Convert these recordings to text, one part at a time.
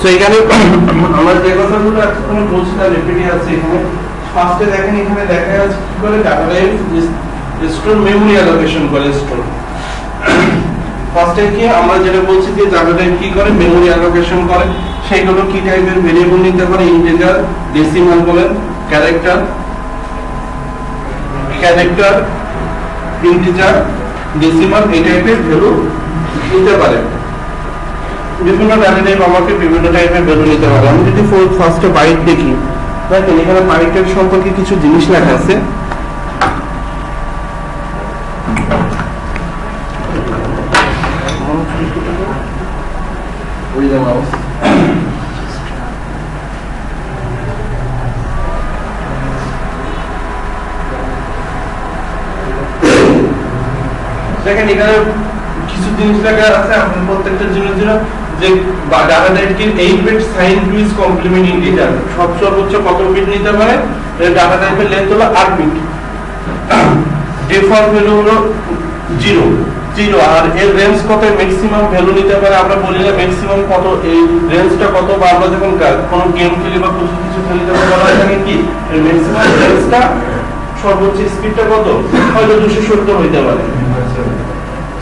তো এখানে আমরা যে কথাগুলো এখন বলছিলাম রিপিটই আছে এখানে ফার্স্টে দেখেন এখানে দেখা যাচ্ছে কি করে data type store memory allocation করে স্টোর ফার্স্টে কি আমরা যেটা বলছি যে ডাটা টাইপ কি করে মেমরি অ্যালোকেশন করে সেইগুলো কি টাইপের ভেরিয়েবল নিতে পারে ইন্টিজার ডেসিমাল বলেন ক্যারেক্টার ইন্টিজার ডেসিমাল এই টাইপের ভ্যালু নিতে পারে বিভিন্ন ডাটা টাইপ আমাকে বিভিন্ন টাইপের ভ্যালু নিতে পারে আমি যদি ফার্স্টে বাইট দেখি দেখেন এখানে বাইটের সম্পর্কে কিছু জিনিস লেখা আছে দেখেন এখানে কিছু জিনিস লেখা আছে আপনার প্রত্যেকটা জিনিস যে ডাটা টাইপকে 8 bit sign two's complement integer সর্বোচ্চ কত বিট নিতে পারে ডাটা টাইপের লেন্থ হলো 8 বিট ডিফল্ট ভ্যালু হলো 0 আর এর রেঞ্জ কত ম্যাক্সিমাম ভ্যালু নিতে পারে আমরা বলি না ম্যাক্সিমাম কত এই রেঞ্জটা কত বা আমরা যখন কোনো গেম খেলি বা কিছু খেলি তখন বলা হয় থাকে কি এর ম্যাক্সিমাম রেঞ্জটা সর্বোচ্চ স্পিডটা কত হয়তো 270 হইতে পারে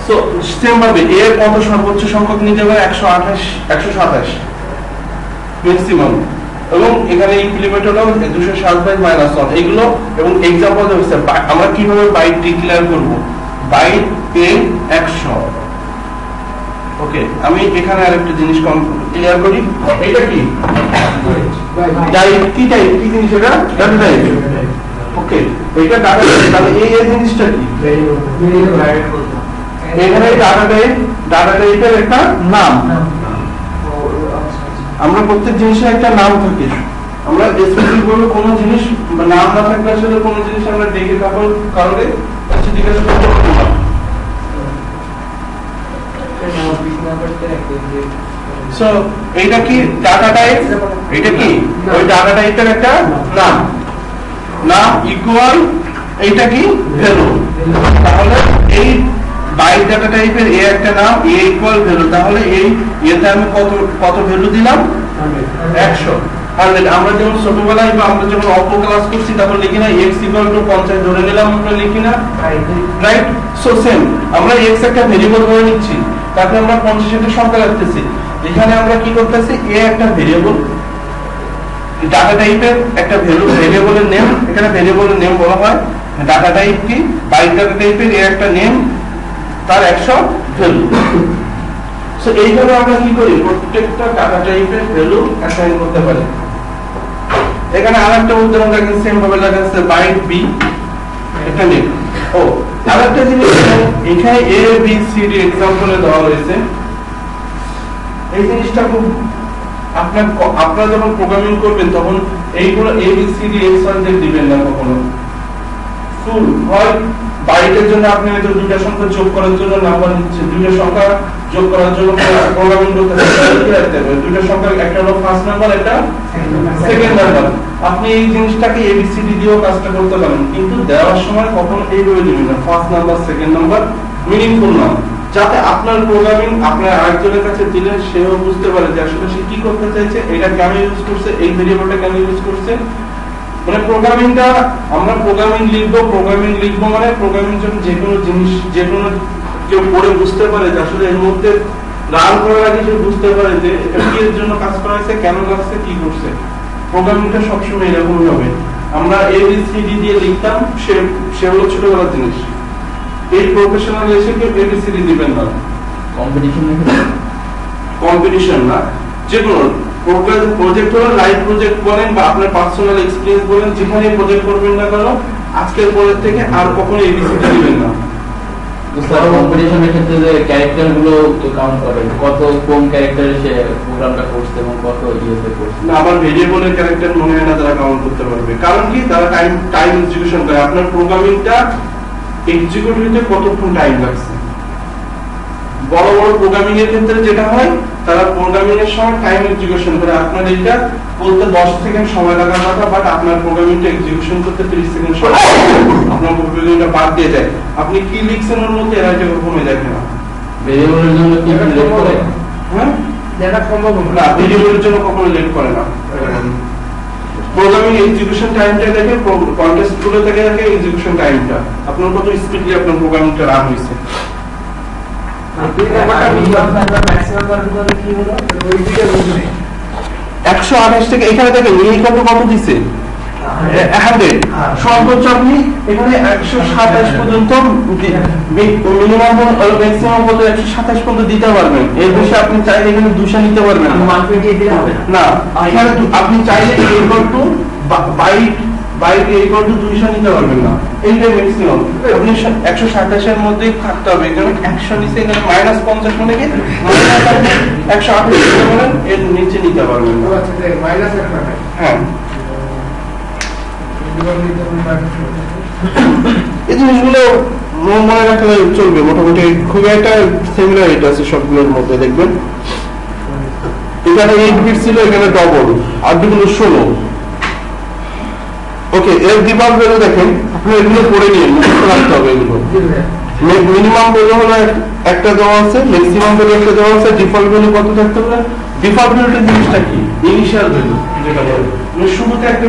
সো সেম ভাবে এর কত সর্বোচ্চ সংখ্যক নিতে পারে 127 ম্যাক্সিমাম এবং এখানে ইমপ্লিমেন্ট হলো 207/-1 এগুলো এবং एग्जांपल হচ্ছে আমরা কিভাবে বাইট ডিক্লেয়ার করব বাইট পেন 100 ওকে আমি এখানে আরেকটা জিনিস ক্লিয়ার করি এটা কি টাইপ কি জিনিস এটা ডাটা টাইপ ওকে এটা ডাটা টাইপ তাহলে এই জিনিসটা কি এখানে ডাটা টাইপের একটা নাম আমরা প্রত্যেক জিনিসের একটা নাম থাকে আমরা স্পেসিফিক ভাবে কোনো জিনিস নাম না থাকলে আসলে কোনো জিনিস আমরা দেখে তারপর কারণে জিজ্ঞাসা করতে পারবো না সো এইটা কি ডাটা টাইপ এটা কি ওই ডাটা টাইপের একটা নাম ইকুয়াল এইটা কি ভ্যালু তাহলে এই বাইট ডাটা টাইপের এ একটা নাম এ ইকুয়াল ভ্যালু তাহলে এই এতে আমি কত ভ্যালু দিলাম 100 আমরা যখন ছোটবেলায় বা আমরা যখন অল্প ক্লাস করছি তখন লিখি না x = 50 ধরে নিলাম আমরা লিখি না রাইট সো সেম আমরা x একটা ভেরিয়েবল ধরে নিচ্ছি তারপর আমরা 50 এর সংখ্যা রাখতেছি এখানে আমরা কি করতেছি a একটা ভেরিয়েবল ডাটা টাইপের একটা ভেরিয়েবলের নেম এখানে ভেরিয়েবলের নেম বলা হয় ডাটা টাইপ কি বাইট ডাটা টাইপের a একটা নেম তার 100 ভ্যালু সো এইভাবে আমরা কি করি প্রত্যেকটা ডাটা টাইপের ভ্যালু অ্যাসাইন করতে পারি এখানে আরেকটা উদাহরণ দেখেন সেম ভাবে লেখা আছে বাইট বি এটা নেম ও আরেকটা জিনিস এখানে এ বি সি ডি एग्जांपलে দেওয়া হয়েছে এই জিনিসটা খুব আপনারা যখন প্রোগ্রামিং করবেন তখন এইগুলো A B C D X Y Z দিবেন না কখনো ফুল হয় বাইটের জন্য আপনি হয়তো দুইটা সংখ্যা যোগ করার জন্য নাম্বার নিচ্ছেন দুইটা সংখ্যা যোগ করার জন্য প্রোগ্রামিং করতে হবে দুইটা সংখ্যা একটা হলো ফার্স্ট নাম্বার একটা সেকেন্ড নাম্বার আপনি এই জিনিসটাকে এবিসিডি দিয়েও কাজটা করতে পারেন কিন্তু দেওয়ার সময় কখনো এইভাবে দিবেন না first number second number meaningful না যাতে আপনার প্রোগ্রামিং আপনার আরেকজনের কাছে দিলে সেও বুঝতে পারে যে আসলে সে কি করতে চাইছে এটা কেন ইউজ করছে এই ভেরিয়েবলটা কেন ইউজ করছে মানে প্রোগ্রামিংটা আমরা প্রোগ্রামিং লিখবো মানে প্রোগ্রামিং জন্য যে কোনো জিনিস যে কোনো কেউ পড়ে বুঝতে পারে যে আসলে এর মধ্যে রান করার আগে সে বুঝতে পারে যে এটা কি এর জন্য কাজ করা হয়েছে কেন করছে কি করছে প্রোগ্রামিংটা সবসময় এরকমই হবে আমরা এবিসিডি দিয়ে লিখতাম সে হলো ছোটবেলার জিনিস এই প্রফেশনাল এসে কেউ এবিসিডি দিবেন না কম্পিটিশন না যে কোনো প্রজেক্ট হলো লাইভ প্রজেক্ট বলেন বা আপনার পার্সোনাল এক্সপেরিয়েন্স বলেন যেখানে প্রজেক্ট করবেন না কেন আজকের পরের থেকে আর কখনো এবিসিডি দিবেন না স্যার কম্পিটিশনের ক্ষেত্রে যে ক্যারেক্টার গুলো কাউন্ট করে কত কোন ক্যারেক্টারে সে প্রোগ্রামটা করছে এবং কত ইয়েতে করছে না আবার ভেরিয়েবলের ক্যারেক্টার মনে হয় না তারা কাউন্ট করতে পারবে কারণ কি তারা টাইম এক্সিকিউশন করে আপনার প্রোগ্রামিংটা এক্সিকিউট হতে কতক্ষণ টাইম লাগছে বড় বড় প্রোগ্রামিং এর ক্ষেত্রে যেটা হয় তারা প্রোগ্রামিং এর সময় টাইম এক্সিকিউশন করে আপনার এটা বলতে 10 সেকেন্ড সময় লাগার কথা বাট আপনার প্রোগ্রামিংটা এক্সিকিউশন করতে 30 সেকেন্ড সময় আপনার প্রোগ্রামিংটা বাদ দিয়ে যায় আপনি কি লিখছেন ওর মধ্যে এরা যে কমে দেখে না ভেরিয়েবলের জন্য কি লিখ করে হ্যাঁ দেখা সম্ভব হবে না, ভিডিওর জন্য কখনো লেট করে না। প্রোগ্রামিং এক্সিকিউশন টাইমটা দেখে, কন্টেস্ট গুলো থেকে দেখে এক্সিকিউশন টাইমটা, আপনার কত স্পিডলি আপনার প্রোগ্রামিংটা রান হয়েছে। ম্যাক্সিমাম কন্ট্রোল কি হলো ওই দিকে বুঝুন 128 থেকে এখানে দেখেন মিনিমাম কত দিছে 100, সর্বোচ্চ আপনি এখানে 127 পর্যন্ত মিনিমাম ম্যাক্সিমাম কত 127 পর্যন্ত দিতে পারবেন। এর বেশি আপনি চাইলে এখানে 200 নিতে পারবেন না। 128 দিলে হবে না, এখানে আপনি চাইলে equal to byte equal to 200 নিতে পারবেন না। এইটাই ম্যাক্সিমাম। আপনি 127 এর মধ্যে থাকতে হবে। এখানে 100 নিচে এখানে -50 মানে কি 128 দিতে পারেন, এর নিচে নিতে পারবেন না। আচ্ছা দেখ মাইনাস 1 টাকা হ্যাঁ, এই জিনিসগুলো মনে রাখলে চলবে। মোটামুটি খুব একটা সিমিলারিটি আছে সবগুলোর মধ্যে। দেখবেন এখানে 8 বিট ছিল, এখানে ডবল, আর দুগুলো 16। ওকে, এর ডিফল্ট ভ্যালু দেখেন, আপনি এগুলো পড়ে নিয়ে মুখস্থ রাখতে হবে। এগুলো মিনিমাম ভ্যালু হলো একটা দেওয়া আছে, ম্যাক্সিমাম ভ্যালু একটা দেওয়া আছে, ডিফল্ট ভ্যালু কত থাকতে হবে। ডিফল্ট ভ্যালুটা জিনিসটা কি? ইনিশিয়াল ভ্যালু যেটা বলে, মানে শুরুতে একটা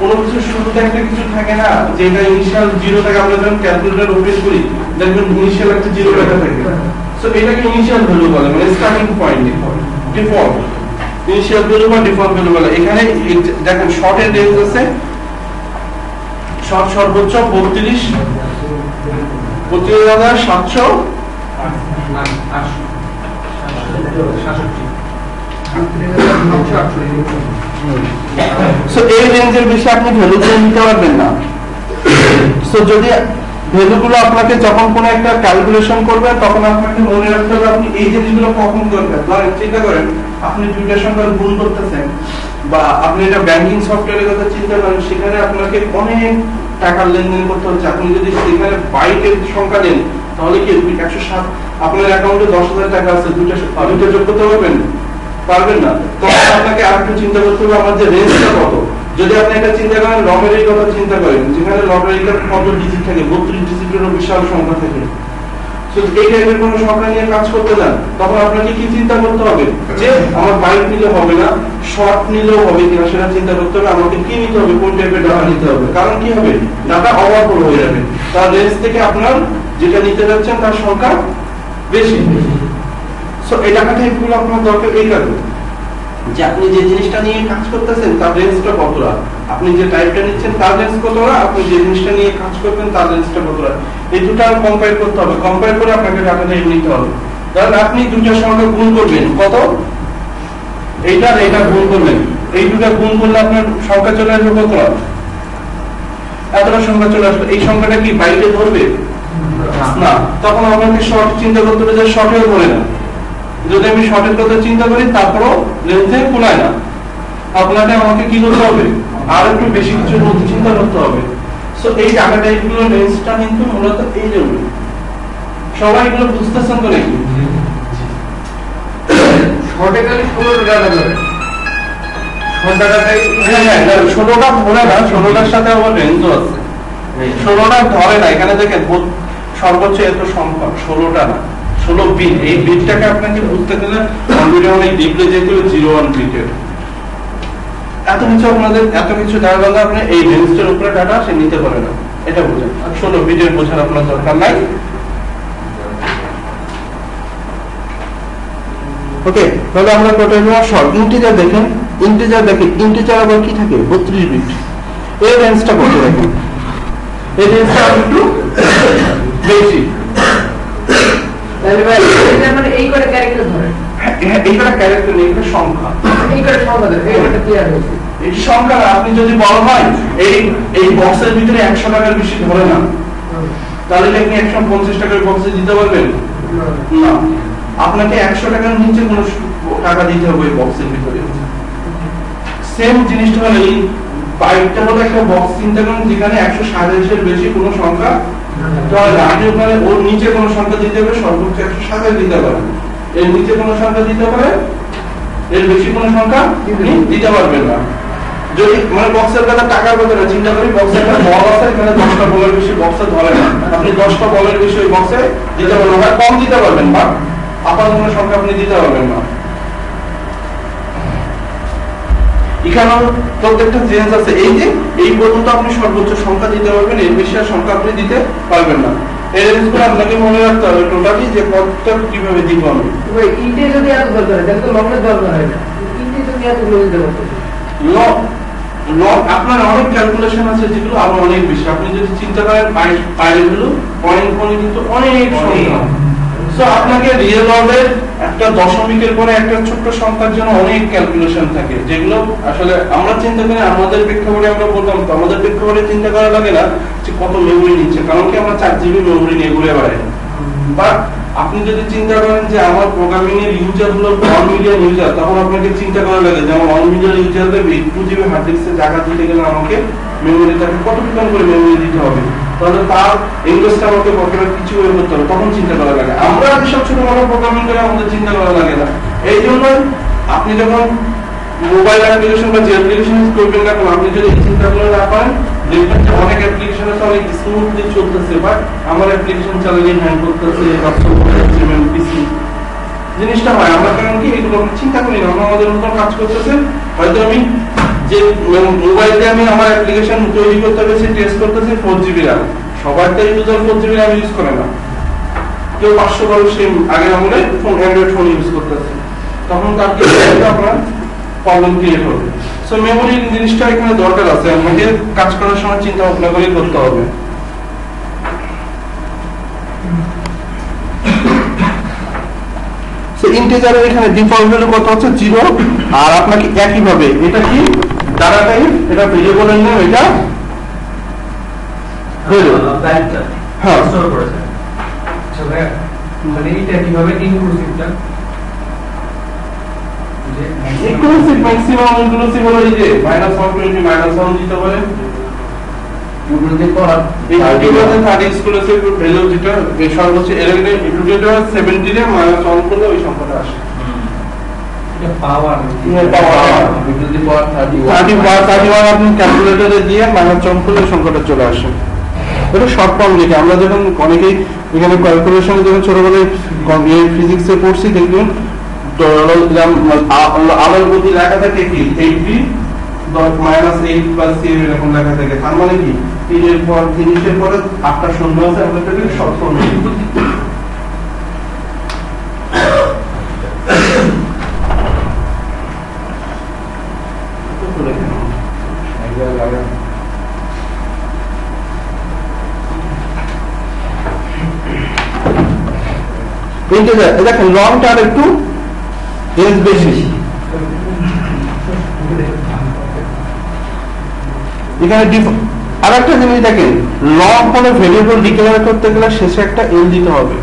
কোনো কিছু শুরুতে একটা কিছু থাকে না, যেটা ইনিশিয়াল 0 থেকে আমরা যখন ক্যালকুলেটর ওপেন করি দেখবেন ইনিশিয়াল একটা 0 লেখা থাকে। সো এটাকে ইনিশিয়াল ভ্যালু বলে, মানে starting point. Default initial value বা ডিফল্ট ভ্যালু বলে। এখানে দেখেন শর্টের রেঞ্জ আছে, শর্ট সর্বোচ্চ 32,700। সো এই রেঞ্জের বেশি আপনি ভ্যালু নিতে পারবেন না। সো যদি ভ্যালুগুলো আপনাকে যখন কোনো একটা ক্যালকুলেশন করবেন তখন আপনাকে মনে রাখতে হবে আপনি এই জিনিসগুলো কখন করবেন। ধরেন চিন্তা করেন আপনি দুইটার সঙ্গে গুণ করতেছেন, বা আপনি এটা ব্যাংকিং সফটওয়্যারের কথা চিন্তা করেন, সেখানে আপনাকে অনেক টাকার লেনদেন করতে হচ্ছে। আপনি যদি সেখানে বাইটের সংখ্যা দেন তাহলে কি 107 আপনার অ্যাকাউন্টে 10,000 টাকা আছে, দুইটা যোগ করতে পারবেন না। তখন আপনাকে আরেকটু চিন্তা করতে হবে আমার যে রেঞ্জটা কত। যদি আপনি একটা চিন্তা করেন লটারির কথা চিন্তা করেন, যেখানে লটারির কত ডিজিট থাকে, 32 ডিজিটেরও বিশাল সংখ্যা থাকে। এই টাইপের কোনো সংখ্যা নিয়ে কাজ করতে যান, তখন আপনাকে কি চিন্তা করতে হবে যে আমার বাইট নিলে হবে না, শর্ট নিলেও হবে কিনা সেটা চিন্তা করতে হবে। আমাকে কি নিতে হবে, কোন টাইপের ডাটা নিতে হবে। কারণ কি হবে, ডাটা ওভারফ্লো হয়ে যাবে, তার রেঞ্জ থেকে আপনার যেটা নিতে যাচ্ছেন তার সংখ্যা বেশি। সো এই ডাটা টাইপগুলো আপনার দরকার এই কারণে যে আপনি যে জিনিসটা নিয়ে কাজ করতেছেন তার রেঞ্জটা কতটা, আপনি যে টাইপটা নিচ্ছেন তার রেঞ্জ কতটা, আপনি যে জিনিসটা নিয়ে কাজ করবেন তার রেঞ্জটা কতটা, এই দুটো কম্পেয়ার করতে হবে। কম্পেয়ার করে আপনাকে ডাটা টাইপ নিতে হবে। কারণ আপনি দুটোর সঙ্গে গুণ করবেন কত, এইটা আর এইটা গুণ করবেন, এই দুটো গুণ করলে আপনার সংখ্যা চলে আসবে কতটা, এতটা সংখ্যা চলে আসবে। এই সংখ্যাটা কি বাইটে ধরবে না, তখন আপনাকে শর্ট চিন্তা করতে হবে যে শর্টেও ধরে না। যদি আমি শর্টের কথা চিন্তা করি তারপরও লেন্থে কুলায় না, আপনাকে আমাকে কি করতে হবে, আর একটু বেশি কিছুর মধ্যে চিন্তা করতে হবে। সো এই ডাটা টাইপগুলো রেঞ্জটা কিন্তু মূলত এই জন্য। সবাই এগুলো বুঝতেছেন তো নাকি? শর্টে খালি 16 ডাটা ধরে, শর্ট ডাটাটাই হ্যাঁ 16টা ধরে না, 16টার সাথে আবার রেঞ্জও আছে। 16টা ধরে না, এখানে দেখেন সর্বোচ্চ এত সংখ্যা 16টা না, 16 বিট। এই বিটটাকে আপনাকে বুঝতে গেলে কম্পিউটার অনেক ডিপলি যেতে হবে 01 বিটের। এত কিছু জানার জন্য আপনি এই রেঞ্জের উপরে ডাটা সে নিতে পারে না, এটা বুঝেন। 16 বিটের বোঝার আপনার দরকার নাই। ওকে, তাহলে আমরা টোটাল শর্ট ইন্টিজার দেখেন, ইন্টিজার আবার কি থাকে 32 বিট। এই রেঞ্জটা কত দেখেন, এই রেঞ্জটা একটু বেশি। তাহলে ভাই এটা মানে এই করে ক্যারেক্টার ধরে, হ্যাঁ এইটা ক্যারেক্টার নেই, এটা সংখ্যা, এই করে সংখ্যা ধরে, এইটা ক্লিয়ার হয়েছে। এই সংখ্যা আপনি যদি বলা হয় এই বক্সের ভিতরে 100 টাকার বেশি ধরে না, তাহলে আপনি 150 টাকার বক্সে দিতে পারবেন না, আপনাকে 100 টাকার নিচে কোনো টাকা দিতে হবে এই বক্সের ভিতরে। সেম জিনিসটা হলো এই বাইটটা হলো একটা বক্স চিন্তা করেন যেখানে 127 এর বেশি কোনো সংখ্যা ধরে না। আপনি ওখানে ওর নিচে কোনো সংখ্যা দিতে হবে, সর্বোচ্চ 127 দিতে পারেন, এর নিচে কোনো সংখ্যা দিতে পারে, এর বেশি কোনো সংখ্যা দিতে পারবেন না। যদি মানে বক্সের কথা টাকার কথা না চিন্তা করি, বক্সের একটা বল আছে, এখানে 10টা বলের বেশি বক্সে ধরে না, আপনি 10টা বলের বেশি ওই বক্সে দিতে পারবেন না, কম দিতে পারবেন, বা আপাতত কোনো সংখ্যা আপনি দিতে পারবেন না। এখানেও প্রত্যেকটা চেঞ্জ আছে। এই যে এই পর্যন্ত আপনি সর্বোচ্চ সংখ্যা দিতে পারবেন, এর বেশি আর সংখ্যা আপনি দিতে পারবেন না। এই রেঞ্জগুলো আপনাকে মনে রাখতে হবে টোটালি যে কতটা কিভাবে দিব আমি। ইন্টে যদি এত দরকার হয় তাহলে তো লংয়ের দরকার হয় না, ইন্টে যদি এতগুলো দিতে পারতো। আপনার অনেক ক্যালকুলেশন আছে যেগুলো আরো অনেক বেশি। আপনি যদি চিন্তা করেন পাইগুলো পয়েন্ট কিন্তু অনেক সংখ্যা। সো আপনাকে রিয়েল ওয়ার্ল্ডের একটা দশমিকের পরে একটা ছোট্ট সংখ্যার জন্য অনেক ক্যালকুলেশন থাকে, যেগুলো আসলে আমরা চিন্তা করি আমাদের প্রেক্ষাপটে আমরা বললাম তো আমাদের প্রেক্ষাপটে চিন্তা করা লাগে না যে কত মেমোরি নিচ্ছে, কারণ কি আমরা 4 জিবি মেমোরি নিয়ে ঘুরে বেড়াই। বাট আপনি যদি চিন্তা করেন যে আমার প্রোগ্রামিং এর ইউজার হলো 1 মিলিয়ন ইউজার, তখন আপনাকে চিন্তা করা লাগে যে আমার 1 মিলিয়ন ইউজারদের 2 জিবি হার্ড ডিস্কে জায়গা দিতে গেলে আমাকে মেমোরিটাকে কতটুকু করে মেমোরি দিতে হবে, তাহলে তার ইনভেস্ট আমাকে কতটা কিছু করতে হবে, তখন চিন্তা করা লাগে। আমরা যেসব ছোটখাটো প্রোগ্রামিং করে আমাদের চিন্তা করা লাগে না। এই জন্য আপনি যখন মোবাইল অ্যাপ্লিকেশন বা যে অ্যাপ্লিকেশন ইউজ করবেন না, আপনি যদি এই চিন্তাগুলো না করেন দেখবেন যে অনেক অ্যাপ্লিকেশন আছে অনেক স্মুথলি চলতেছে, বাট আমার অ্যাপ্লিকেশন চালালে হ্যাং করতেছে বা স্লো হয়ে যাচ্ছে পিসি। জিনিসটা হয় আমরা কারণ কি এগুলো আমরা চিন্তা করি না, আমরা আমাদের মতো কাজ করতেছে। হয়তো আমি যে মোবাইল দিয়ে আমি আমার অ্যাপ্লিকেশন তৈরি করতে হবে টেস্ট করতেছি 4 জিবি RAM, সবার তো ইউজার 4 জিবি RAM ইউজ করে না, কেউ 500 ডলার সেই আগের আমলে ফোন অ্যান্ড্রয়েড ফোন ইউজ করতেছে, তখন তার কি আপনার প্রবলেম ক্রিয়েট হবে। সো মেমোরির জিনিসটা এখানে দরকার আছে, আমাকে কাজ করার সময় চিন্তা ভাবনা করে করতে হবে। সো ইন্টিজারের এখানে ডিফল্ট ভ্যালু কত হচ্ছে 0, আর আপনাকে একই ভাবে এটা কি ডাটা টাইপ, এটা ভেরিয়েবলের নাম, এটা ভ্যালু হ্যাঁ স্টোর করেছে। আচ্ছা ভাই মানে এটা কিভাবে ইনক্লুসিভটা ইনক্লুসিভ ম্যাক্সিমাম ইনক্লুসিভ হলো এই যে -120 -1 দিতে পারেন ইনক্লুসিভ পর এই আলটিমেটলি 30 এক্সক্লুসিভ ভ্যালু যেটা সর্বোচ্চ এর ইনক্লুডেড 70 রে -1 করলে ওই সংখ্যাটা আসে। এটা পাওয়ার ইনক্লুসিভ পর 31 আপনি ক্যালকুলেটরে দিয়ে -1 করলে সংখ্যাটা চলে আসে। এটা শর্ট ফর্ম লিখে আমরা যখন অনেকেই এখানে ক্যালকুলেশনে যখন ছোটবেলায় ফিজিক্সে পড়ছি দেখবেন আলোর গতি লেখা থাকে কি 80.-8 প্লাস c এরকম লেখা থাকে, তার মানে কি 3 পর 30 পরে 8টা শূন্য আছে, আমরা এটাকে শর্ট ফর্ম লিখি। দেখেন লংটার একটু রেঞ্জ বেশি, এখানে আর একটা জিনিস দেখেন লং কোনো ভেরিয়েবল ডিক্লেয়ার করতে গেলে শেষে একটা এল দিতে হবে।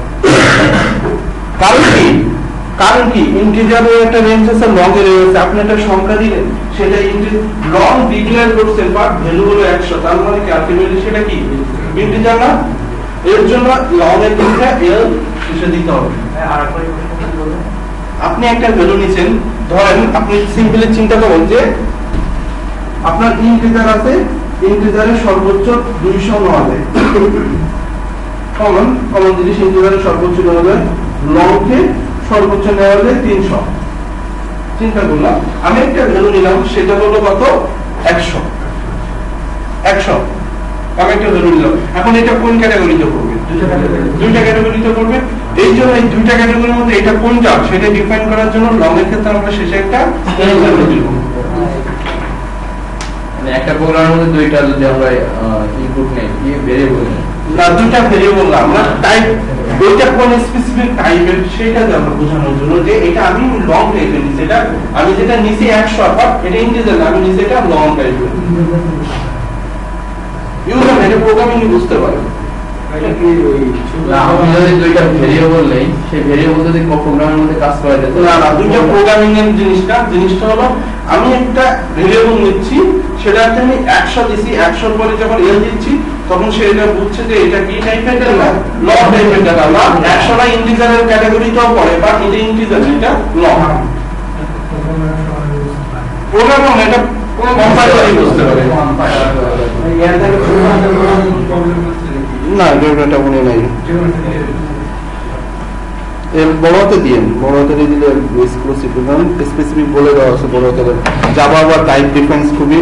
কারণ কি ইন্টিজারের একটা রেঞ্জ আছে, লং এর রেঞ্জ আছে, আপনি একটা সংখ্যা দিলেন সেটা লং ডিক্লেয়ার করছেন বাট ভ্যালু হলো 100, তার মানে কি আলটিমেটলি সেটা কি ইন্টিজার না, এর জন্য লং এর দিকটা এল শেষে দিতে হবে। আপনি একটা ভ্যালু নিছেন, ধরেন আপনি সিম্পলি চিন্তা করেন যে আপনার ইন্টিজার আছে, ইন্টিজারের সর্বোচ্চ 200 নেওয়া যায়, কমন জিনিস ইন্টিজারের সর্বোচ্চ নেওয়া যায়, লংকে সর্বোচ্চ নেওয়া যায় 300। চিন্তা করলাম আমি একটা ভ্যালু নিলাম, সেটা হলো কত 100, আমি একটা ভ্যালু নিলাম। এখন এটা কোন ক্যাটাগরিতে পড়বে? দুইটা ক্যাটাগরিতে পড়বে। এই জন্য এই দুইটা ক্যাটাগরির মধ্যে এটা কোনটা সেটা ডিফাইন করার জন্য লং এর ক্ষেত্রে আমরা শেষে একটা ভ্যালু দিব। মানে একটা প্রোগ্রামের মধ্যে দুইটা যদি আমরা ইনপুট নেই কি ভেরিয়েবল না, দুইটা ভেরিয়েবল না, আমরা টাইপ ওইটা কোন স্পেসিফিক টাইপের সেটা আমরা বোঝানোর জন্য যে এটা আমি লং টাইপের নিছি, এটা আমি যেটা নিছি 100 অর্থাৎ এটা ইন্টিজার, আমি নিছি এটা লং টাইপের। ইউজার এটা প্রোগ্রামিং বুঝতে পারে। আপনি যদি দুইটা ভেরিয়েবল নেই, সেই ভেরিয়েবল যদি প্রোগ্রামের মধ্যে কাজ করা যায় না, দুইটা প্রোগ্রামিং এর জিনিসটা হলো আমি একটা ভেরিয়েবল নিচ্ছি, সেটাতে আমি 100 দিছি, 100 পরে যখন এল দিচ্ছি তখন সে এটা বুঝছে যে এটা কি টাইপের ডাটা, লং টাইপের ডাটা, না 100 না ইন্টিজারের ক্যাটাগরিতেও পড়ে, বাট এটা ইন্টিজার, এটা লং। প্রোগ্রামিং এটা কোন কম্পাইলারই বুঝতে পারে না, এটা মনে নাই। বড় হাতে দিয়েন, বড় হাতে দিলে এক্সক্লুসিভ স্পেসিফিক বলে দেওয়া আছে বড় হাতে। জাভা বা টাইপ ডিফেন্স খুবই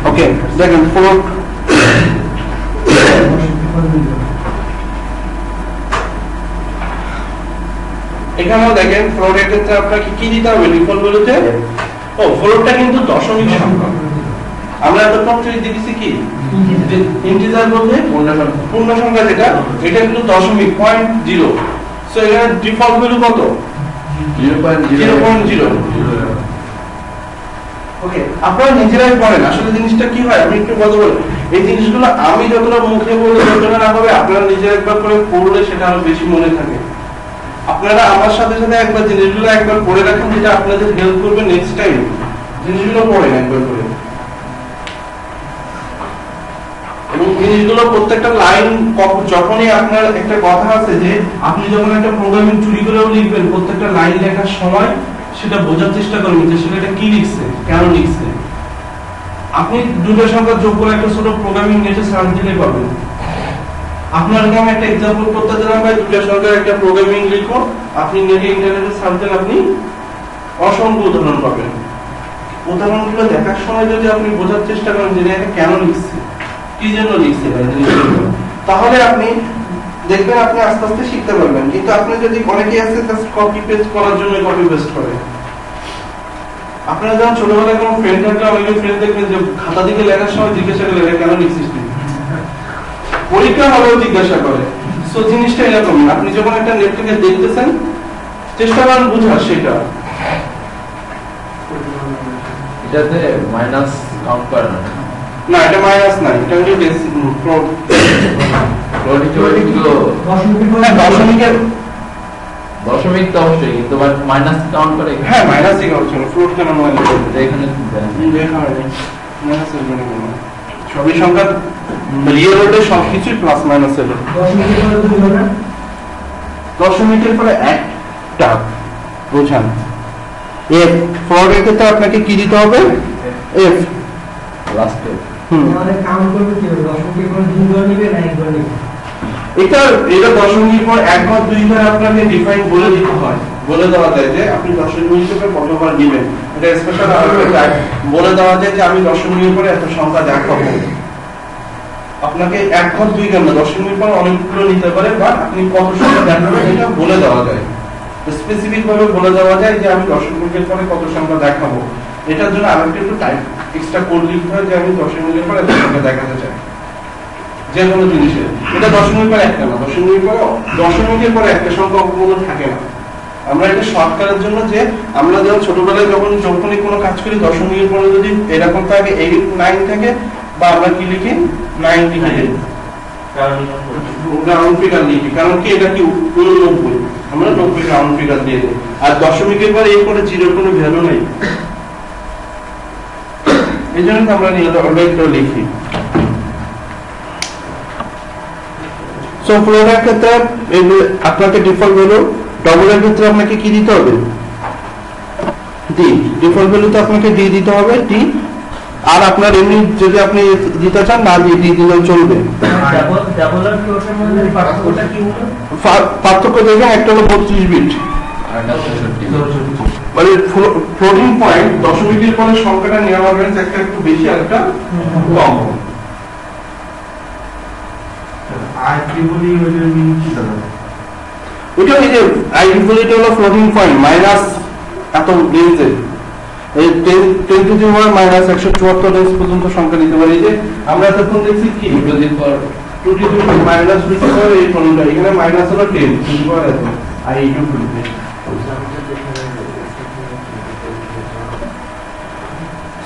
ওকে। দেখেন ফ্লোট এখানেও দেখেন ফ্লোটের ক্ষেত্রে আপনাকে কি দিতে হবে ডিফল্ট ভ্যালুতে। ও ফ্লোটটা কিন্তু দশমিক সংখ্যা। আমরা এতক্ষণ দেখেছি কি ইন্টিজার বলতে পূর্ণ সংখ্যা, যেটা এটা কিন্তু দশমিক 0.0। সো এখানে ডিফল্ট ভ্যালু কত 0.0। ওকে, আপনারা নিজেরাই পড়েন আসলে জিনিসটা কি হয়। আমি একটু কথা বলি, এই জিনিসগুলো আমি যতটা মুখে বলে যতটা না হবে আপনারা নিজেরা একবার করে পড়লে সেটা আরো বেশি মনে থাকে। আপনারা আমার সাথে সাথে একবার জিনিসগুলো একবার পড়ে রাখেন, যেটা আপনাদের হেল্প করবে নেক্সট টাইম। জিনিসগুলো পড়েন একবার করে, এবং জিনিসগুলো প্রত্যেকটা লাইন যখনই আপনার একটা কথা আছে যে আপনি যখন একটা প্রোগ্রামিং চুরি করেও লিখবেন, প্রত্যেকটা লাইন লেখার সময় সেটা বোঝার চেষ্টা করবেন যে সেটা কি লিখছে, কেন লিখছে। আপনি দুটো সংখ্যা যোগ করে একটা ছোট প্রোগ্রামিং নেটে সার্চ দিলে পাবেন। আপনাকে আমি একটা এক্সাম্পল করতে দিলাম ভাই, দুটো সংখ্যার একটা প্রোগ্রামিং লিখো, আপনি নেটে ইন্টারনেটে সার্চ দিলে আপনি অসংখ্য উদাহরণ পাবেন। উদাহরণগুলো দেখার সময় যদি আপনি বোঝার চেষ্টা করেন যে এটা কেন লিখছে, কি জন্য লিখছে, তাহলে আপনি দেখবেন আপনি আস্তে আস্তে শিখতে পারবেন। কিন্তু আপনি যদি অনেকেই আছে জাস্ট কপি পেস্ট করার জন্য কপি পেস্ট করে। আপনারা যখন ছোটবেলায় কোনো ফ্রেন্ড থাকলে অনেকে ফ্রেন্ড দেখবেন যে খাতা দিকে লেখার সময় জিজ্ঞাসা করে এটা কেন লিখছিস তুই, পরীক্ষা হলেও জিজ্ঞাসা করে। সো জিনিসটা এরকম, আপনি যখন একটা নেট থেকে দেখতেছেন চেষ্টা করেন বুঝার সেটা। এটাতে মাইনাস কাউন্ট করে না, না এটা মাইনাস না, এটা হলো ফ্লোট। দশমিকের দশমিক তো অবশ্যই, কিন্তু মাইনাস কাউন্ট করে। হ্যাঁ মাইনাসই কাউন্ট করে, ফ্লোট কেন মাইনাস এখানে দেখা হয়নি, মাইনাস এর মানে কোনো সবই সংখ্যা রিয়েল ওয়ার্ল্ডে সবকিছুই প্লাস মাইনাস এর। দশমিকের পরে একটা বোঝান এফ। ফ্লোটের ক্ষেত্রে আপনাকে কি দিতে হবে এফ লাস্টে। এটা দশমিকের পর একবার দুইবার আপনাকে ডিফাইন বলে দিতে হয়, বলে দেওয়া যায় যে আপনি দশমিকের পর কতবার দিবেন। এটা স্পেশাল বলে দেওয়া যায় যে আমি দশমিকের পরে এত সংখ্যা দেখাবো। আপনাকে এক ঘর দুই ঘর না, দশমিকের পর অনেকগুলো নিতে পারে, বা আপনি কত সংখ্যা দেখাবেন এটা বলে দেওয়া যায়। স্পেসিফিক ভাবে বলে দেওয়া যায় যে আমি দশমিকের পরে কত সংখ্যা দেখাবো। এটার জন্য আরেকটা একটু টাইপ এক্সট্রা কোড লিখতে হয় যে আমি দশমিকের পরে এত সংখ্যা দেখাতে চাই যে কোনো জিনিসের। এটা দশমিকের পরে একটা না, দশমিকের পরে একটা সংখ্যা কখনো থাকে না। আমরা এটা শর্টকাটের জন্য যে আমরা যখন ছোটবেলায় যখনই কোনো কাজ করি দশমিকের পরে যদি এরকম থাকে 8 9 থাকে, বা আমরা কি লিখি 9 লিখে দিই, রাউন্ড ফিগার লিখি। কারণ কি এটা কি 90, আমরা 90 রাউন্ড ফিগার দিয়ে দিই। আর দশমিকের পরে এর পরে জিরোর কোনো ভ্যালু নাই, এই জন্য আমরা নিয়মিত লিখি। সো ফ্লোটের ক্ষেত্রে আপনাকে ডিফল্ট ভ্যালু, ডবলের ক্ষেত্রে আপনাকে কি দিতে হবে ডি। ডিফল্ট ভ্যালুতে আপনাকে ডি দিতে হবে ডি। আর আপনার এমনি যদি আপনি দিতে চান না দিয়ে ডি দিলেও চলবে। পার্থক্য দেখেন একটা হলো 32 বিট, মানে ফ্লোটিং পয়েন্ট দশমিকের পরে সংখ্যাটা নেওয়া রেঞ্জ একটা একটু বেশি আর একটা কম। ওইটা এই যে আইডেন্টিটি হলো ফ্লোটিং পয়েন্ট মাইনাস এত রেঞ্জে, এই 10 two the power minus 174 range পর্যন্ত সংখ্যা নিতে পারি। যে আমরা তখন দেখছি কি 2 to the power minus 2 to the power এই কোনটা এখানে মাইনাস হলো 10 টু দি পাওয়ার এত আর এই 2 to the power.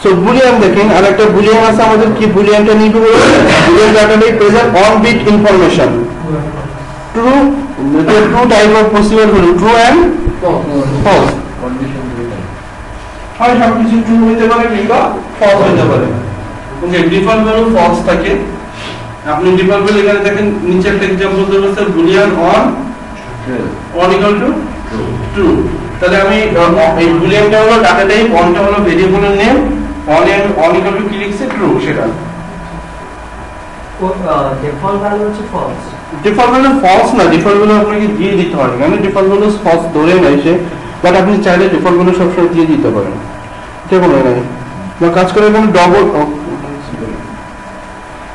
So Boolean দেখেন, আর একটা বুলিয়ান আছে আমাদের, কি বুলিয়ানটা নিতে হবে, বুলিয়ান ডাটাটাই present on bit information. True, the two type of possible value, true and false. হয় সবকিছু ট্রু হইতে পারে কিংবা ফলস হইতে পারে। ওকে, ডিফল্ট ভ্যালু ফলস থাকে। আপনি ডিফল্ট ভ্যালু এখানে দেখেন নিচে একটা एग्जांपल দেওয়া আছে Boolean on equal to true. তাহলে আমি এই বুলিয়ানটা হলো ডাটা টাইপ, অনটা হলো ভেরিয়েবলের নেম, অন ইকুয়াল টু কি লিখছে ট্রু, সেটা ডিফল্ট ভ্যালু হচ্ছে ফলস। ডিফল্ট ভ্যালু ফলস না, ডিফল্ট ভ্যালু আপনাকে দিয়ে দিতে হবে, কারণ ডিফল্ট ভ্যালু ফলস ধরে নাই সে, বাট আপনি চাইলে ডিফল্ট ভ্যালু সবসময় দিয়ে দিতে পারেন, ঠিক আছে? বা কাজ করে এখানে ডবল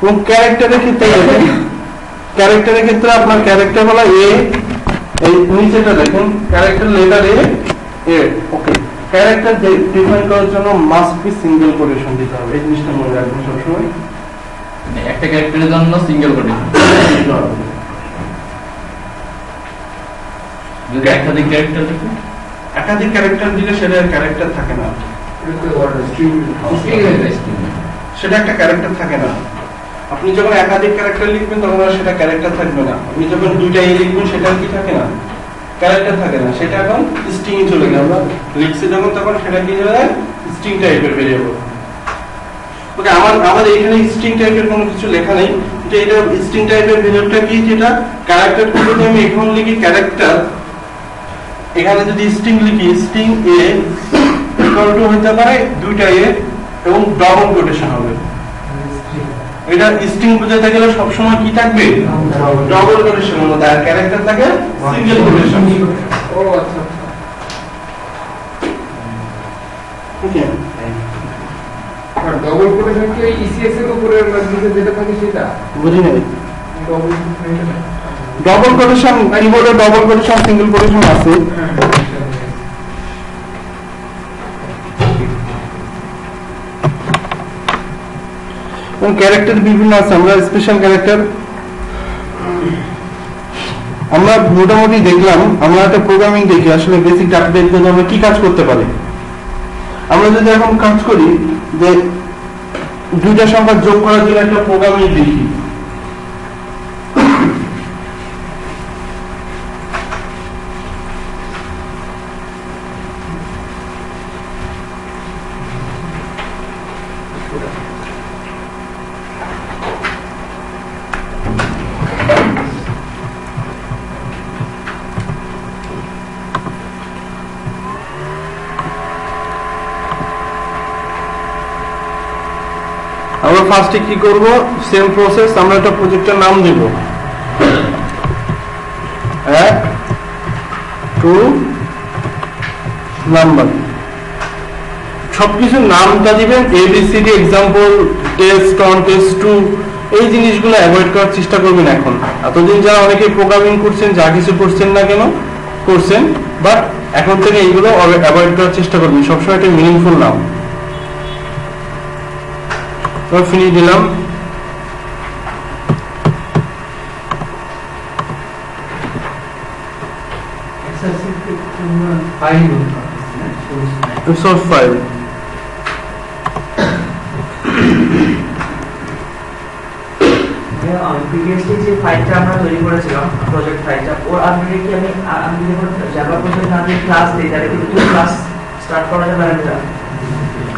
এবং ক্যারেক্টারের ক্ষেত্রে দেখেন, ক্যারেক্টারের ক্ষেত্রে আপনার ক্যারেক্টার হলো এ, এই নিচেটা দেখেন ক্যারেক্টার লেটার এ, ওকে। ক্যারেক্টার ডিফাইন করার জন্য মাস্ট বি সিঙ্গেল কোটেশন দিতে হবে, এই জিনিসটা মনে রাখবেন সবসময়। একটা ক্যারেক্টারের জন্য সিঙ্গেল কোটেশন, যদি একাধিক ক্যারেক্টার থাকে, একাধিক ক্যারেক্টার দিলে সেটা ক্যারেক্টার থাকে না, সেটা একটা ক্যারেক্টার থাকে না। আপনি যখন একাধিক ক্যারেক্টার লিখবেন তখন আর সেটা ক্যারেক্টার থাকবে না। আপনি যখন দুইটা লিখবেন সেটা কি থাকে না, ক্যারেক্টার থাকে না, সেটা এখন স্ট্রিং এ চলে গেল। আমরা লিখছি যখন তখন সেটা কি হয়ে যায়, স্ট্রিং টাইপের ভেরিয়েবল। ওকে, আমাদের এখানে স্ট্রিং টাইপের কোনো কিছু লেখা নেই, যে এটা স্ট্রিং টাইপের ভেরিয়েবলটা কি, যেটা ক্যারেক্টার যদি আমি এখন লিখি ক্যারেক্টার, এখানে যদি স্ট্রিং লিখি স্ট্রিং এ ইকুয়াল টু হতে পারে দুইটা এ এবং ডবল কোটেশন হবে। এটা স্ট্রিং বোঝাতে গেলে সবসময় কি থাকবে, ডবল কোটেশনের মধ্যে, আর ক্যারেক্টার থাকে সিঙ্গেল কোটেশন। ও আচ্ছা, ওকে, আর ডবল কোটেশন কি ওই ইসিএস এর উপরে নিচে যেটা থাকে সেটা বুঝি নাই। ডবল ডবল কোটেশন কিবোর্ডে ডবল কোটেশন সিঙ্গেল কোটেশন আছে। এবং ক্যারেক্টার বিভিন্ন আছে, আমরা স্পেশাল ক্যারেক্টার আমরা মোটামুটি দেখলাম। আমরা একটা প্রোগ্রামিং দেখি আসলে বেসিক ডাটা টাইপ দিয়ে আমরা কি কাজ করতে পারি। আমরা যদি এখন কাজ করি যে দুইটা সংখ্যা যোগ করার জন্য একটা প্রোগ্রামিং দেখি, আমরা ফার্স্টে কি করব, সেম প্রসেস, আমরা একটা প্রজেক্টের নাম দেব 1 2 নাম্বার, সবকিছু নামটা দিবেন এবিসিডি, এক্সাম্পল, টেস্ট 1 টেস্ট 2, এই জিনিসগুলো অ্যাভয়েড করার চেষ্টা করবেন। এখন এতদিন যারা অনেকে প্রোগ্রামিং করছেন, যা কিছু করছেন না কেন করছেন, বাট এখন থেকে এইগুলো অ্যাভয়েড করার চেষ্টা করবেন, সবসময় একটা মিনিংফুল নাম। ফিনিশ দিলাম। সোর্স ফাইল প্রিভিয়াসলি যে ফাইলটা আমরা তৈরি করেছিলাম, প্রজেক্ট ফাইলটা, ওর আপডেটে কি আমি যখন জাভা প্রজেক্ট না দিয়ে ক্লাস দিই, তাহলে কি নতুন ক্লাস স্টার্ট করা যাবে না?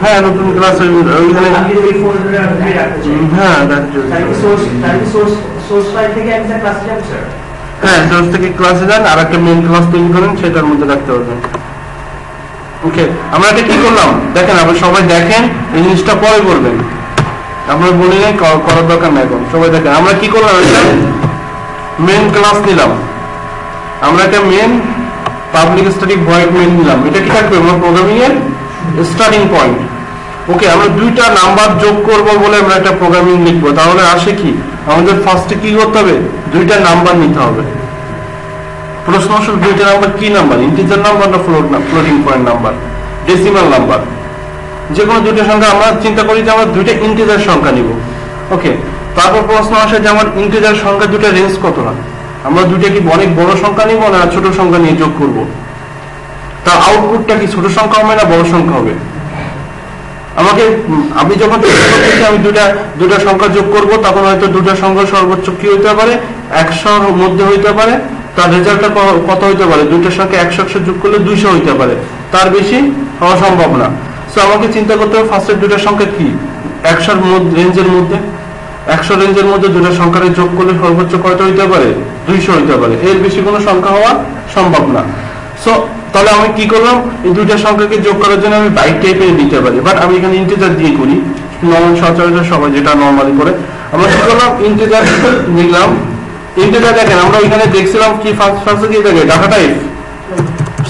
হ্যাঁ, নতুন ক্লাস ওইখানে, আমি যদি ফোল্ডারে রাখতে চাই, হ্যাঁ তাহলে কি সোর্স ফাইল থেকে একটা ক্লাস যাবে স্যার? হ্যাঁ, সোর্স থেকে ক্লাসে যান, আর একটা মেইন ক্লাস তৈরি করেন, সেটার মধ্যে রাখতে পারবেন। ওকে, আমরা এটা কি করলাম দেখেন, আপনি সবাই দেখেন, এই জিনিসটা পরে করবেন, আমরা বলি নাই করার দরকার নাই, এখন সবাই দেখেন আমরা কি করলাম, একটা মেইন ক্লাস নিলাম, আমরা একটা main public static void main নিলাম। এটা কি থাকবে, আমরা প্রোগ্রামিং এর স্টার্টিং পয়েন্ট। ওকে, আমরা দুইটা নাম্বার যোগ করব বলে আমরা একটা প্রোগ্রামিং লিখবো, তাহলে আসে কি, আমাদের ফার্স্টে কি করতে হবে, দুইটা নাম্বার নিতে হবে। প্রশ্ন আসলে দুইটা নাম্বার কি নাম্বার, ইন্টিজার নাম্বার না floating point number, decimal number, যে কোনো দুইটা সংখ্যা। আমরা চিন্তা করি যে আমরা দুইটা ইন্টিজার সংখ্যা নিব। ওকে, তারপর প্রশ্ন আসে যে আমার ইন্টিজার সংখ্যা দুটো রেঞ্জ কত, না আমরা দুইটা কি অনেক বড় সংখ্যা নিব না ছোট সংখ্যা নিয়ে যোগ করব, তার আউটপুটটা কি ছোট সংখ্যা হবে না বড় সংখ্যা হবে। আমাকে আমি যখন চেষ্টা করতেছি আমি দুটা সংখ্যা যোগ করব, তখন হয়তো দুটা সংখ্যা সর্বোচ্চ কি হইতে পারে, 100-র মধ্যে হইতে পারে, তার রেজাল্টটা কত হইতে পারে, দুইটা সংখ্যা 100 যোগ করলে 200 হইতে পারে, তার বেশি হওয়া সম্ভব না। সো আমাকে চিন্তা করতে হবে ফার্স্টের দুটা সংখ্যা কি 100-র রেঞ্জের মধ্যে, 100 রেঞ্জের মধ্যে দুটা সংখ্যারে যোগ করলে সর্বোচ্চ কয়টা হইতে পারে, 200 হইতে পারে, এর বেশি কোনো সংখ্যা হওয়া সম্ভব না। সো তাহলে আমি কি করলাম, এই দুইটা সংখ্যাকে যোগ করার জন্য আমি বাইট টাইপের দিতে পারি, বাট আমি এখানে ইন্টিজার দিয়ে করি, নর্মাল সচরাচর সবাই যেটা নর্মালি করে। আমরা কি করলাম, ইন্টিজার লিখলাম ইন্টিজার দেখেন আমরা ওইখানে দেখছিলাম কি ফার্স্টে কি থাকে ডাটা টাইপ।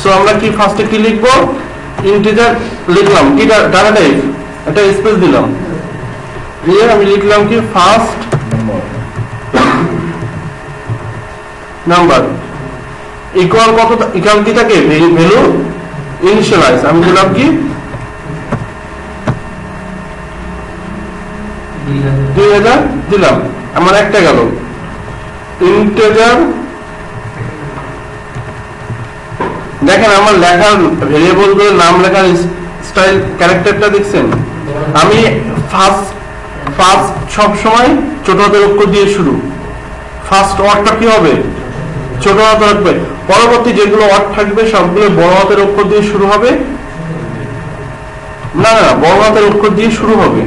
সো আমরা কি ফার্স্টে কি লিখবো, ইন্টিজার লিখলাম কি ডাটা টাইপ, একটা স্পেস দিলাম, দিয়ে আমি লিখলাম কি ফার্স্ট নাম্বার ইকুয়াল কত, ইকুয়াল কি থাকে ভ্যালু ইনিশিয়ালাইজ, আমি দিলাম কি 2000 দিলাম, আমার একটা গেল। ইন্টিজার দেখেন আমার লেখার ভেরিয়েবল গুলো নাম লেখার স্টাইল ক্যারেক্টারটা দেখছেন, আমি ফার্স্ট সব সময় ছোট হাতের অক্ষর দিয়ে শুরু, ফার্স্ট ওয়ার্ডটা কি হবে ছোট হাতের রাখবে, পরবর্তী যেগুলো ওয়ার্ড থাকবে সবগুলো বড় হাতের অক্ষর দিয়ে শুরু হবে, না না বড় হাতের অক্ষর দিয়ে শুরু হবে,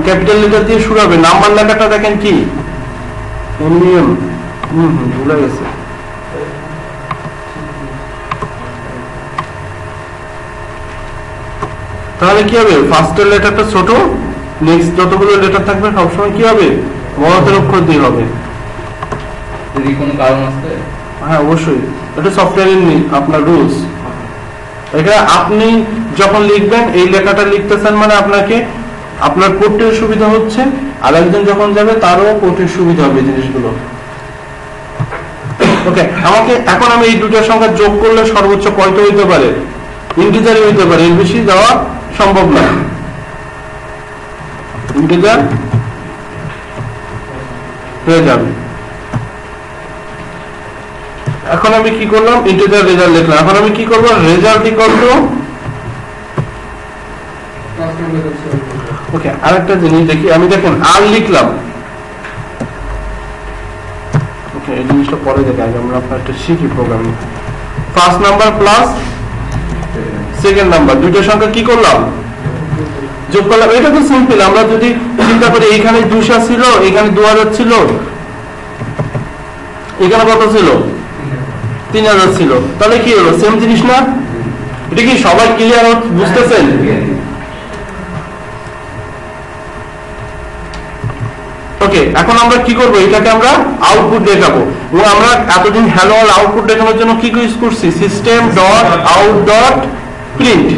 ক্যাপিটাল লেটার দিয়ে শুরু হবে। নাম্বার লেখাটা দেখেন কি ভুলে গেছে, তাহলে কি হবে ফার্স্টের লেটারটা ছোট, নেক্সট যতগুলো লেটার থাকবে সবসময় কি হবে বড় হাতের অক্ষর দিয়ে হবে। যদি কোনো কারণ আছে হ্যাঁ অবশ্যই, এটা সফটওয়্যারের আপনার রুলস। এটা আপনি যখন লিখবেন এই লেখাটা লিখতেছেন মানে আপনাকে আপনার পড়তেও সুবিধা হচ্ছে, আর একজন যখন যাবে তারও পড়তে সুবিধা হবে জিনিসগুলো। ওকে, আমাকে এখন আমি এই দুটো সংখ্যা যোগ করলে সর্বোচ্চ কয়টা হইতে পারে, ইন্টিজারই হইতে পারে, এর বেশি যাওয়া সম্ভব না। ইন্টিজার হয়ে যাবে। এখন আমি কি করলাম, ইন্টিজার রেজাল্ট লিখলাম। এখন আমি কি করবো, রেজাল্ট ইকুয়াল টু, ওকে আরেকটা জিনিস দেখি, আমি দেখেন আর লিখলাম, ওকে এই জিনিসটা পরে দেখে আগে আমরা আপনার একটা শিখি programming. First number plus second number দুইটা সংখ্যা কি করলাম যোগ করলাম। এটা তো সিম্পল, আমরা যদি চিন্তা করি এখানে 200 ছিল, এখানে 2000 ছিল, এখানে কত ছিল 3000 ছিল, তাহলে কি হলো সেম জিনিস না? এটা কি সবাই ক্লিয়ার বুঝতেছেন? ওকে, এখন আমরা কি করব, এটাকে আমরা আউটপুট দেখাবো, এবং আমরা এতদিন হ্যালো আর আউটপুট দেখানোর জন্য কি ইউজ করছি, system dot out dot print.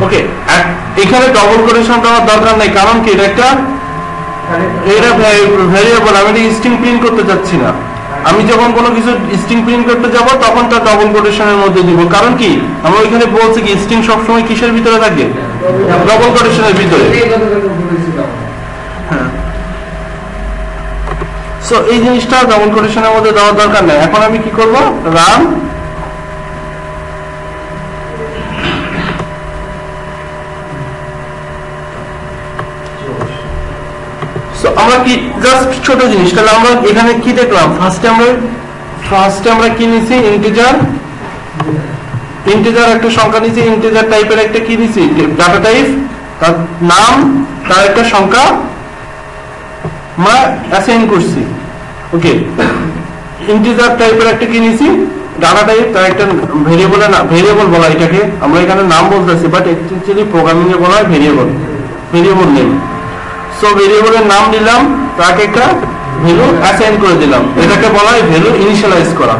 Okay, এখানে ডবল কোটেশন দেওয়ার দরকার নাই, কারণ কি এটা একটা ভ্যারিয়েবল, আমি এটা স্ট্রিং প্রিন্ট করতে যাচ্ছি না। আমি যখন কোনো কিছু স্ট্রিং প্রিন্ট করতে যাব তখন তার ডবল কোটেশনের মধ্যে দিব, কারণ কি আমরা ওইখানে বলছি কি স্ট্রিং সবসময় কিসের ভিতরে থাকে, ডবল কোটেশনের ভিতরে। হ্যাঁ, সো এই জিনিসটা ডবল কোটেশনের মধ্যে দেওয়ার দরকার নাই। এখন আমি কি করব, রান। আমরা কি জাস্ট ছোট জিনিস, তাহলে আমরা এখানে কি দেখলাম, ফার্স্টে আমরা কি নিছি, ইন্টিজার একটা সংখ্যা নিছি, ইন্টিজার টাইপের একটা কি নিছি ডাটা টাইপ, তার নাম, তার একটা সংখ্যা আমরা অ্যাসাইন করছি। ওকে, ইন্টিজার টাইপের একটা কি নিছি ডাটা টাইপ, তার একটা ভেরিয়েবল, না ভেরিয়েবল বলা এটাকে, আমরা এখানে নাম বলতেছি, বাট অ্যাকচুয়ালি প্রোগ্রামিং এ বলা হয় ভেরিয়েবল নেম। সো ভেরিয়েবলের নাম দিলাম, তাকে একটা ভ্যালু অ্যাসাইন করে দিলাম, এটাকে বলা হয় ভ্যালু ইনিশিয়ালাইজ করা।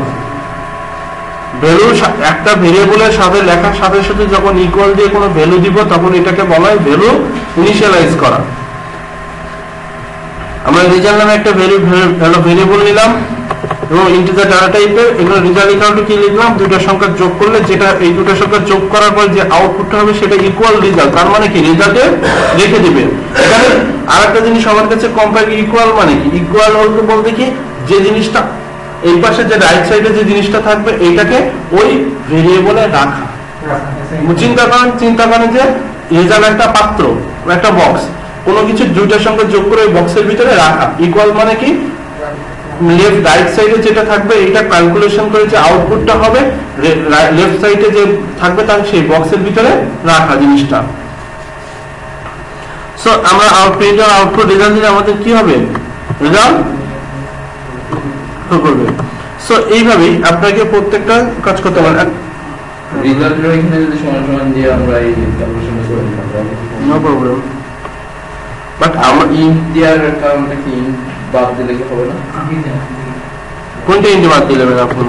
ভ্যালু একটা ভেরিয়েবলের সাথে লেখার সাথে সাথে যখন ইকুয়াল দিয়ে কোনো ভ্যালু দিব তখন এটাকে বলা হয় ভ্যালু ইনিশিয়ালাইজ করা। আমরা রেজাল্ট নামে একটা ভেরিয়েবল নিলাম এবং ইন্টিজার ডাটা টাইপের, এগুলো রেজাল্ট ইকুয়াল টু কি লিখলাম, দুটো সংখ্যা যোগ করলে যেটা এই দুটো সংখ্যা যোগ করার পর যে আউটপুটটা হবে সেটা ইকুয়াল রেজাল্ট, তার মানে কি রেজাল্টে রেখে দিবে। এখানে আরেকটা জিনিস সবার কাছে কম্পেয়ার, ইকুয়াল মানে কি, ইকুয়াল বলতে কি যে জিনিসটা এই পাশে যে রাইট সাইডে যে জিনিসটা থাকবে এইটাকে ওই ভেরিয়েবলে রাখা। চিন্তা করেন যে রেজাল্ট একটা পাত্র, একটা বক্স, কোনো কিছু দুইটার সঙ্গে যোগ করে ওই বক্সের ভিতরে রাখা। ইকুয়াল মানে কি লেফট রাইট সাইডে যেটা থাকবে এটা ক্যালকুলেশন করে যে আউটপুটটা হবে লেফট সাইডে যে থাকবে তার সেই বক্সের ভিতরে রাখা জিনিসটা। সো আমরা আউটপুট রেজাল্ট দিলে আমাদের কি হবে, রেজাল্ট করবে। সো এইভাবেই আপনাকে প্রত্যেকটা কাজ করতে পারেন। রেজাল্টের এখানে যদি সমান সমান দিয়ে আমরা এই ক্যালকুলেশনটা করে দিলাম তাহলে নো প্রবলেম। বাট আমার ইন্ট দেওয়ার কারণটা কি ইন্ট বাদ দিলে কি হবে না? কোনটা ইন্টু বাদ দিলেন আপনি?